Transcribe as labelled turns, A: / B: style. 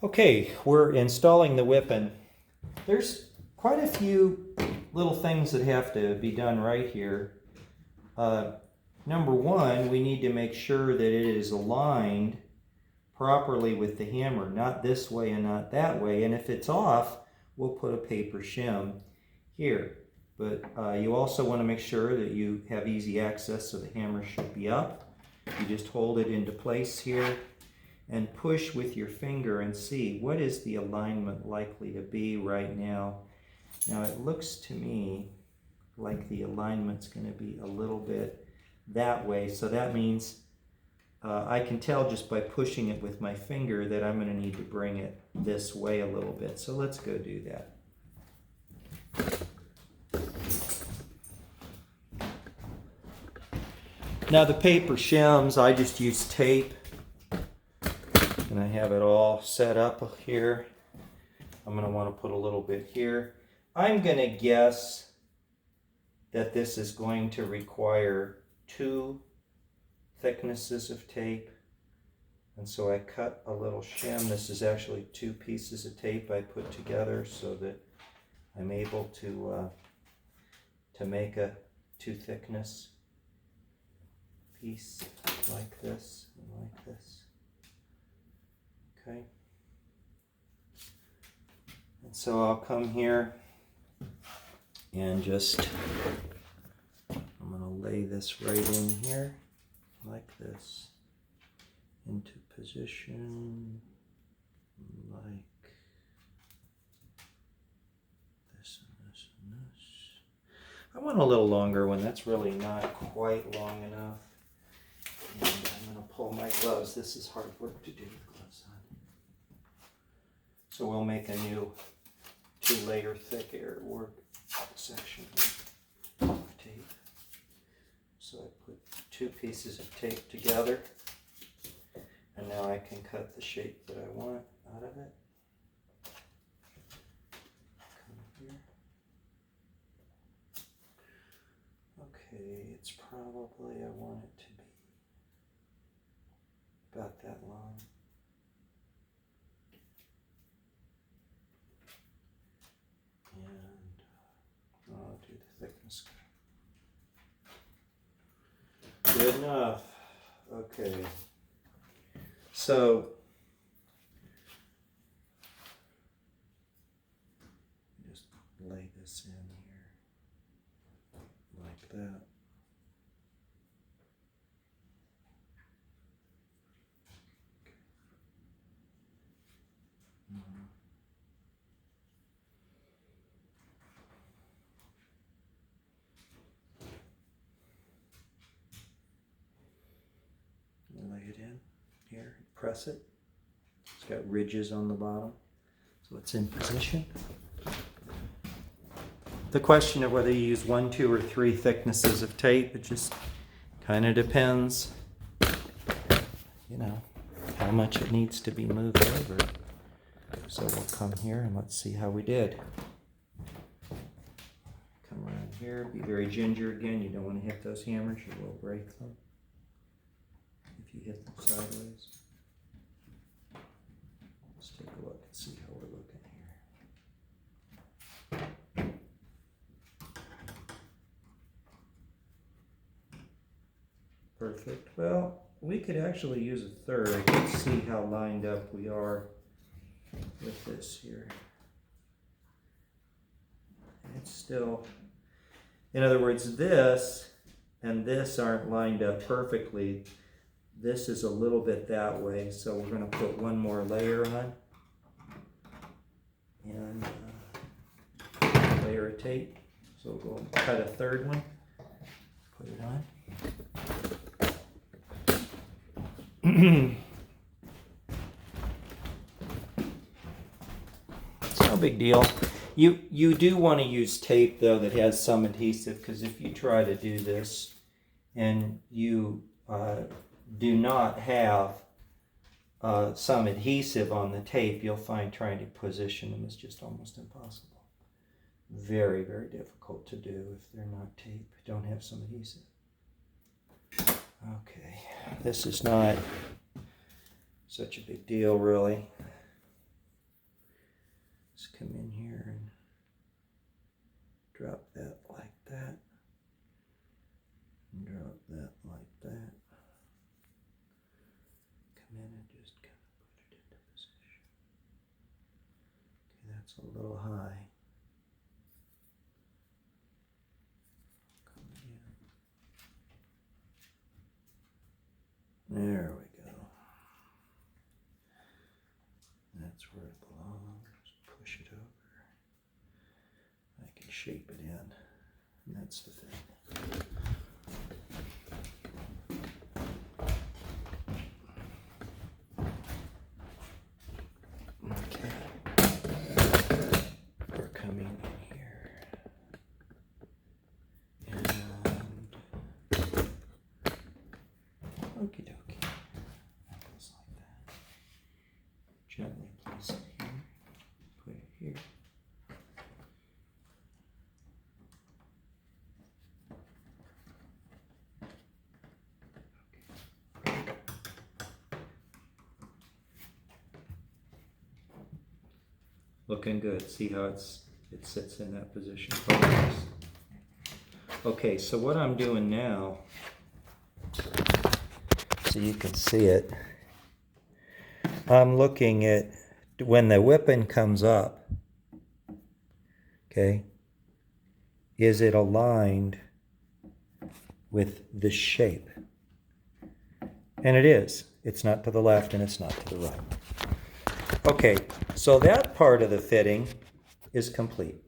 A: Okay, we're installing the Wippen. There's quite a few little things that have to be done right here. Number one, we need to make sure that it is aligned properly with the hammer, not this way and not that way. And if it's off, we'll put a paper shim here. But you also want to make sure that you have easy access, so the hammer should be up. You just hold it into place here and push with your finger and see what is the alignment likely to be right now. Now it looks to me like the alignment's going to be a little bit that way, so that means I can tell just by pushing it with my finger that I'm going to need to bring it this way a little bit. So let's go do that. Now the paper shims, I just use tape. And I have it all set up here. I'm going to want to put a little bit here. I'm going to guess that this is going to require 2 thicknesses of tape. And so I cut a little shim. This is actually 2 pieces of tape I put together so that I'm able to make a 2 thickness piece like this and like this. Okay, and so I'll come here and just, I'm going to lay this right in here like this, into position like this and this and this. I want a little longer one, that's really not quite long enough. And I'm going to pull my gloves. This is hard work to do with gloves on. So we'll make a new 2-layer thick air work section of tape. So I put 2 pieces of tape together, and now I can cut the shape that I want out of it. Come here. Okay, it's probably, I want it to be about that long. And I'll do the thickness. Good enough. Okay. So just lay this in here like that. Lay it in here, press it. It's got ridges on the bottom, so it's in position. The question of whether you use 1, 2, or 3 thicknesses of tape, it just kind of depends, you know, how much it needs to be moved over. So we'll come here and let's see how we did. Come around here, be very ginger again. You don't want to hit those hammers, you will break them if you hit them sideways. Let's take a look and see how we're looking here. Perfect. Well, we could actually use a third. Let's see how lined up we are with this here. It's still, in other words, this and this aren't lined up perfectly. This is a little bit that way, so we're going to put 1 more layer on and layer of tape. So we'll go and cut a 3rd one, put it on. It's no big deal. You do want to use tape though that has some adhesive, because if you try to do this and you do not have some adhesive on the tape, you'll find trying to position them is just almost impossible. Very, very difficult to do if they're not tape, don't have some adhesive. Okay, this is not such a big deal really. Just come in here and drop that like that. And drop that like that. Come in and just kind of put it into position. Okay, that's a little high. Come again. There we go. That's where it belongs. Push it over. I can shape it in. And that's the thing. Okay. We're coming in here. And okie dokie. Just like that. Gently place it here. Put it here. Looking good. See how it sits in that position. Okay, so what I'm doing now, so you can see it, I'm looking at when the Wippen comes up, okay, is it aligned with the shape? And it is. It's not to the left and it's not to the right. Okay, so that part of the fitting is complete.